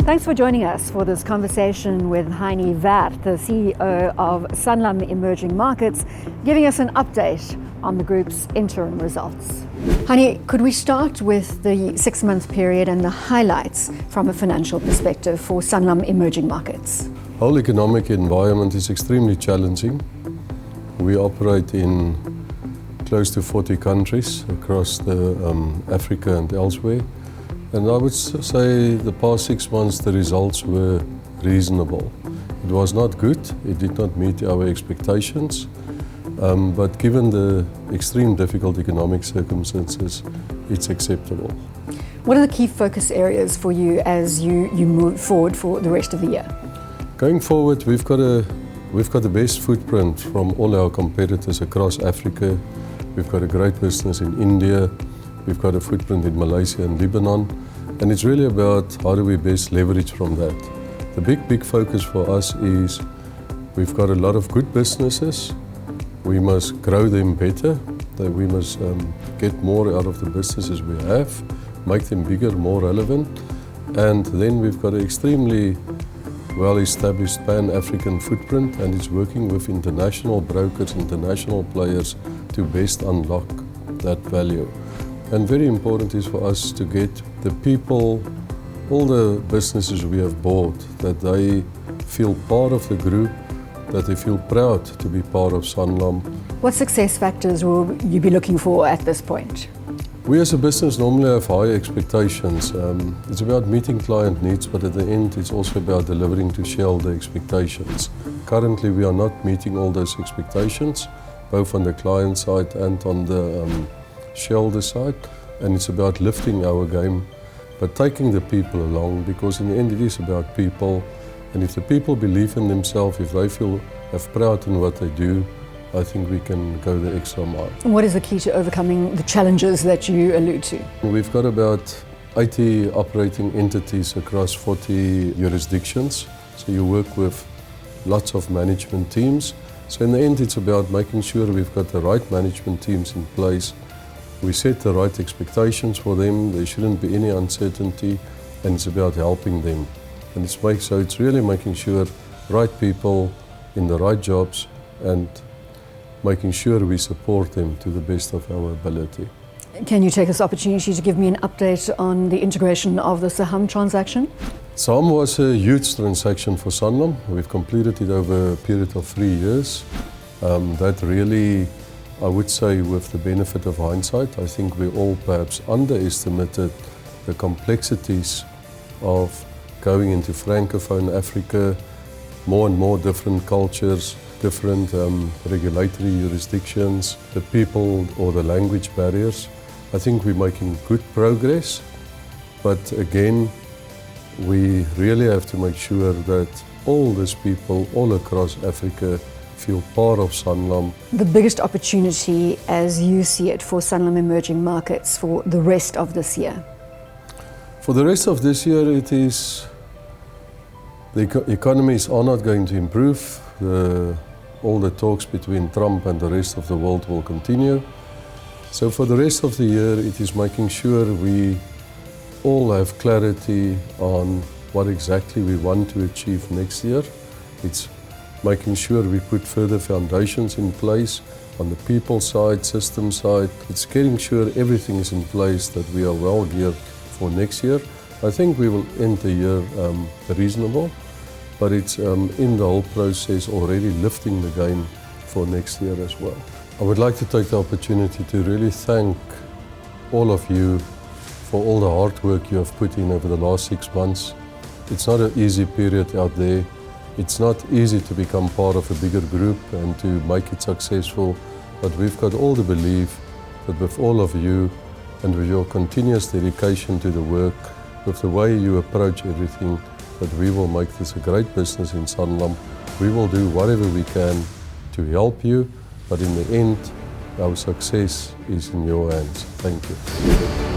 Thanks for joining us for this conversation with Heinie, Werth, the CEO of Sanlam Emerging Markets, giving us an update on the group's interim results. Heinie, could we start with the 6-month period and the highlights from a financial perspective for Sanlam Emerging Markets? The whole economic environment is extremely challenging. We operate in close to 40 countries across Africa and elsewhere. And I would say the past 6 months the results were reasonable. It was not good, it did not meet our expectations, but given the extreme difficult economic circumstances, it's acceptable. What are the key focus areas for you as you move forward for the rest of the year? Going forward, we've got the best footprint from all our competitors across Africa. We've got a great business in India. We've got a footprint in Malaysia and Lebanon, and it's really about how do we best leverage from that. The big focus for us is we've got a lot of good businesses. We must grow them better. We must get more out of the businesses we have, make them bigger, more relevant, and then we've got an extremely well-established Pan-African footprint, and it's working with international brokers, international players to best unlock that value. And very important is for us to get the people, all the businesses we have bought, that they feel part of the group, that they feel proud to be part of Sanlam. What success factors will you be looking for at this point? We as a business normally have high expectations. It's about meeting client needs, but at the end it's also about delivering to shareholder expectations. Currently we are not meeting all those expectations, both on the client side and on the shareholder side, and it's about lifting our game, but taking the people along, because in the end it is about people, and if the people believe in themselves, if they feel proud in what they do, I think we can go the extra mile. And what is the key to overcoming the challenges that you allude to? We've got about 80 operating entities across 40 jurisdictions, so you work with lots of management teams. So in the end it's about making sure we've got the right management teams in place. We set the right expectations for them, there shouldn't be any uncertainty, and it's about helping them. And it's really making sure right people in the right jobs and making sure we support them to the best of our ability. Can you take this opportunity to give me an update on the integration of the Siham transaction? Siham was a huge transaction for Sanlam. We've completed it over a period of 3 years. That really, I would say, with the benefit of hindsight, I think we all perhaps underestimated the complexities of going into Francophone Africa, more and more different cultures, different regulatory jurisdictions, the people or the language barriers. I think we're making good progress, but again, we really have to make sure that all these people all across Africa feel part of Sanlam. The biggest opportunity as you see it for Sanlam Emerging Markets for the rest of this year? For the rest of this year, it is the economies are not going to improve. All the talks between Trump and the rest of the world will continue. So for the rest of the year, it is making sure we all have clarity on what exactly we want to achieve next year. It's making sure we put further foundations in place on the people side, system side. It's getting sure everything is in place, that we are well geared for next year. I think we will end the year reasonable, but it's in the whole process already lifting the game for next year as well. I would like to take the opportunity to really thank all of you for all the hard work you have put in over the last 6 months. It's not an easy period out there. It's not easy to become part of a bigger group and to make it successful, but we've got all the belief that with all of you and with your continuous dedication to the work, with the way you approach everything, that we will make this a great business in Sanlam. We will do whatever we can to help you, but in the end, our success is in your hands. Thank you.